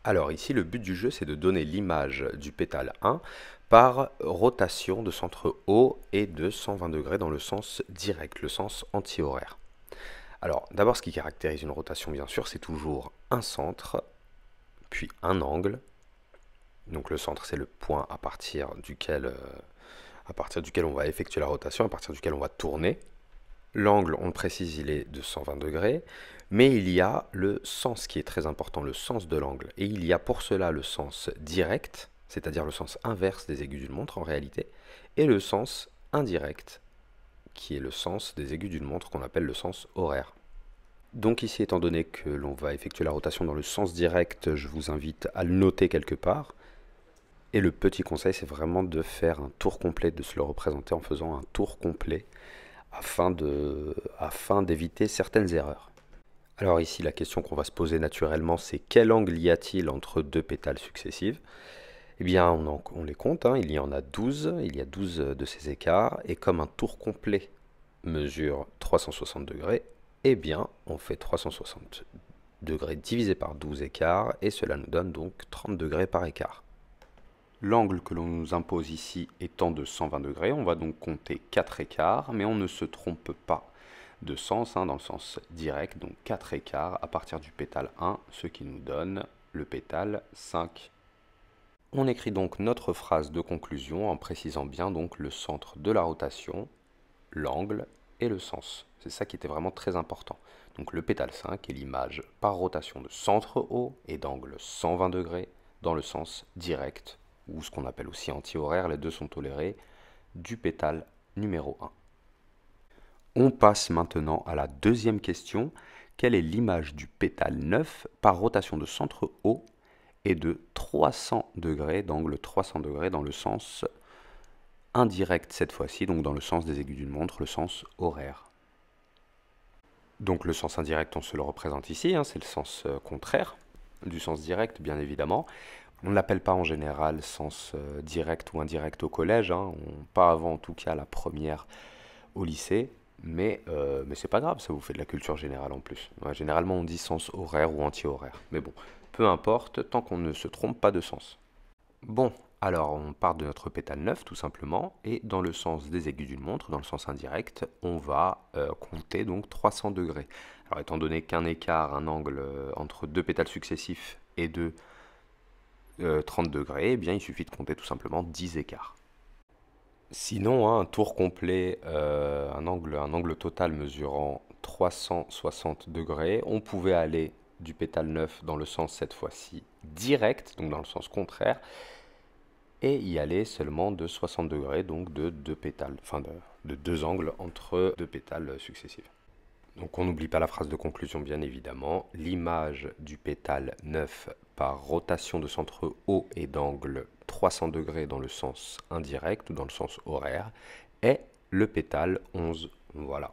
Alors ici, le but du jeu, c'est de donner l'image du pétale 1 par rotation de centre haut et de 120 degrés dans le sens direct, le sens anti-horaire. Alors d'abord, ce qui caractérise une rotation, bien sûr, c'est toujours un centre, puis un angle. Donc le centre, c'est le point à partir duquel on va effectuer la rotation, à partir duquel on va tourner. L'angle, on le précise, il est de 120 degrés, mais il y a le sens qui est très important, le sens de l'angle. Et il y a pour cela le sens direct, c'est-à-dire le sens inverse des aiguilles d'une montre en réalité, et le sens indirect, qui est le sens des aiguilles d'une montre qu'on appelle le sens horaire. Donc ici, étant donné que l'on va effectuer la rotation dans le sens direct, je vous invite à le noter quelque part. Et le petit conseil, c'est vraiment de faire un tour complet, de se le représenter en faisant un tour complet afin d'éviter certaines erreurs. Alors ici, la question qu'on va se poser naturellement, c'est quel angle y a-t-il entre deux pétales successives? Eh bien, on les compte, hein, il y en a 12, il y a 12 de ces écarts, et comme un tour complet mesure 360 degrés, eh bien, on fait 360 degrés divisé par 12 écarts, et cela nous donne donc 30 degrés par écart. L'angle que l'on nous impose ici étant de 120 degrés, on va donc compter 4 écarts, mais on ne se trompe pas de sens, dans le sens direct, donc 4 écarts à partir du pétale 1, ce qui nous donne le pétale 5. On écrit donc notre phrase de conclusion en précisant bien donc le centre de la rotation, l'angle et le sens. C'est ça qui était vraiment très important. Donc le pétale 5 est l'image par rotation de centre haut et d'angle 120 degrés dans le sens direct, ou ce qu'on appelle aussi anti-horaire, les deux sont tolérés, du pétale numéro 1. On passe maintenant à la deuxième question. Quelle est l'image du pétale 9 par rotation de centre haut et de 300 degrés, d'angle 300 degrés dans le sens indirect cette fois-ci, donc dans le sens des aiguilles d'une montre, le sens horaire. Donc le sens indirect, on se le représente ici, c'est le sens contraire du sens direct, bien évidemment. On ne l'appelle pas en général sens direct ou indirect au collège, pas avant en tout cas la première au lycée, mais c'est pas grave, ça vous fait de la culture générale en plus. Ouais, généralement on dit sens horaire ou anti-horaire, mais bon, peu importe, tant qu'on ne se trompe pas de sens. Bon, alors on part de notre pétale 9 tout simplement, et dans le sens des aiguilles d'une montre, dans le sens indirect, on va compter donc 300 degrés. Alors étant donné qu'un écart, un angle entre deux pétales successifs est de 30 degrés, eh bien il suffit de compter tout simplement 10 écarts. Sinon, un tour complet, un angle total mesurant 360 degrés, on pouvait aller du pétale 9 dans le sens cette fois-ci direct, donc dans le sens contraire, et y aller seulement de 60 degrés, donc de deux pétales, de deux angles entre deux pétales successifs. Donc on n'oublie pas la phrase de conclusion bien évidemment, l'image du pétale 9 par rotation de centre haut et d'angle 300 degrés dans le sens indirect ou dans le sens horaire est le pétale 11. Voilà.